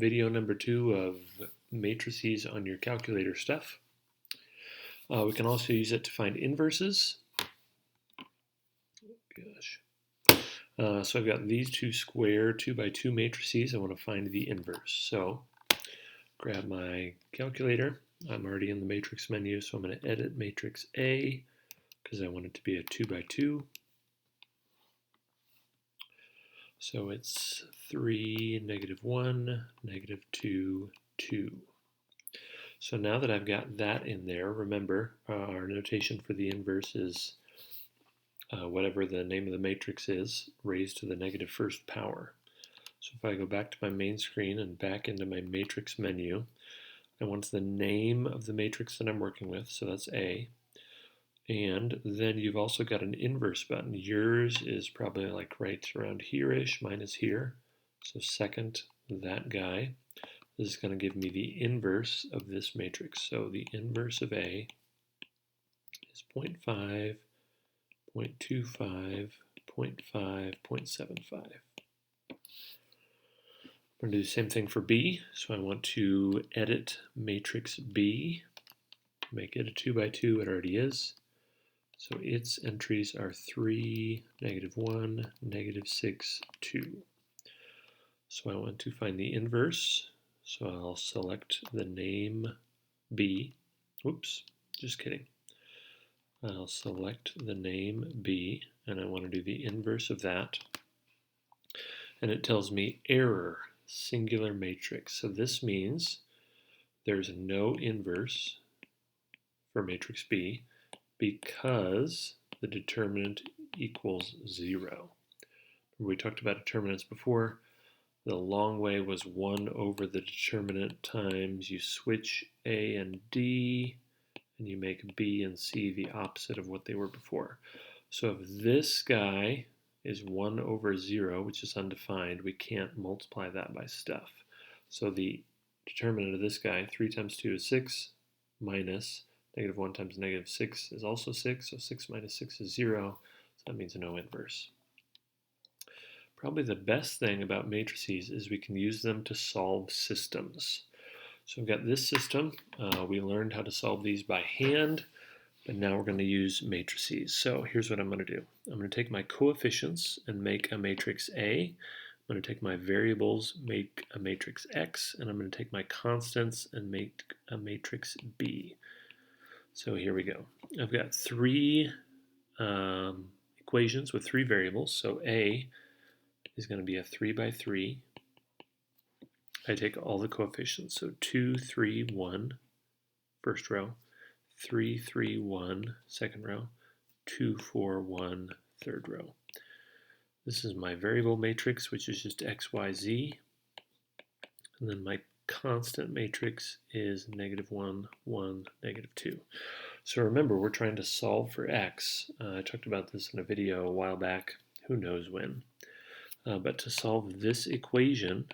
Video number 2 of matrices on your calculator stuff. We can also use it to find inverses. So I've got these two square 2 by 2 matrices. I want to find the inverse. So grab my calculator. I'm already in the matrix menu, so I'm going to edit matrix A because I want it to be a 2 by 2. So it's 3, -1, -2, 2. So now that I've got that in there, remember our notation for the inverse is whatever the name of the matrix is, raised to the negative first power. So if I go back to my main screen and back into my matrix menu, I want the name of the matrix that I'm working with, so that's A. And then you've also got an inverse button. Yours is probably like right around here-ish, mine is here. So second, that guy. This is going to give me the inverse of this matrix. So the inverse of A is 0.5, 0.25, 0.5, 0.75. I'm going to do the same thing for B. So I want to edit matrix B, make it a 2 by 2. It already is. So its entries are 3, -1, -6, 2. So I want to find the inverse. So I'll select the name B. Oops, just kidding. I'll select the name B, and I want to do the inverse of that. And it tells me error, singular matrix. So this means there's no inverse for matrix B because the determinant equals 0. We talked about determinants before. The long way was 1 over the determinant times you switch A and D, and you make B and C the opposite of what they were before. So if this guy is 1 over 0, which is undefined, we can't multiply that by stuff. So the determinant of this guy, 3 times 2 is 6, minus -1 times -6 is also 6, so 6 minus 6 is 0, so that means no inverse. Probably the best thing about matrices is we can use them to solve systems. So we've got this system. We learned how to solve these by hand, but now we're going to use matrices. So here's what I'm going to do. I'm going to take my coefficients and make a matrix A. I'm going to take my variables, make a matrix X, and I'm going to take my constants and make a matrix B. So here we go. I've got 3 equations with 3 variables. So A is going to be a 3 by 3. I take all the coefficients. So 2, 3, 1, first row. 3, 3, 1, second row. 2, 4, 1, third row. This is my variable matrix, which is just x, y, z. And then my constant matrix is -1, 1, -2. So remember, we're trying to solve for x. I talked about this in a video a while back, who knows when. But to solve this equation,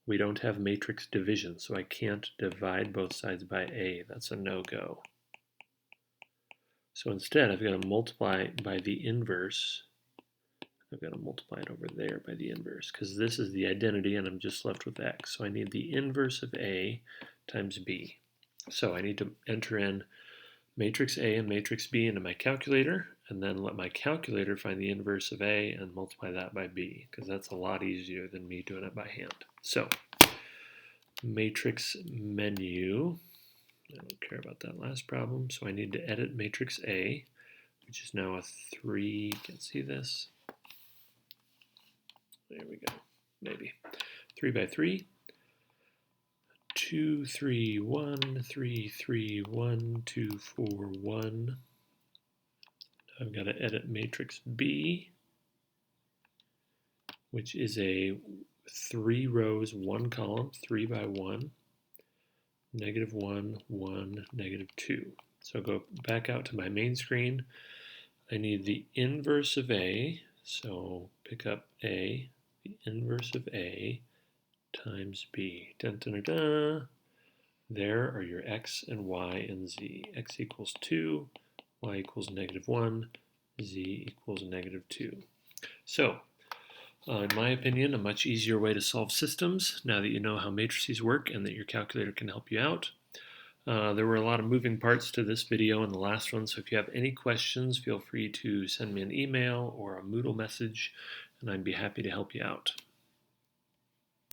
we don't have matrix division, so I can't divide both sides by A. That's a no-go. So instead, I've got to multiply by the inverse. I've got to multiply it over there by the inverse, because this is the identity, and I'm just left with x. So I need the inverse of A times B. So I need to enter in matrix A and matrix B into my calculator, and then let my calculator find the inverse of A and multiply that by B, because that's a lot easier than me doing it by hand. So, matrix menu, I don't care about that last problem, so I need to edit matrix A, which is now a 3, can't see this. There we go, maybe. 3 by 3. 2, 3, 1, 3, 3, 1, 2, 4, 1. I've got to edit matrix B, which is a 3 rows, 1 column, 3 by 1, -1, 1, -2. So go back out to my main screen. I need the inverse of A, so pick up A, the inverse of A times B. Dun, dun, dun, dun. There are your x and y and z. X equals 2, y equals -1, z equals -2. So In my opinion, a much easier way to solve systems now that you know how matrices work and that your calculator can help you out. There were a lot of moving parts to this video and the last one, so if you have any questions, feel free to send me an email or a Moodle message, and I'd be happy to help you out.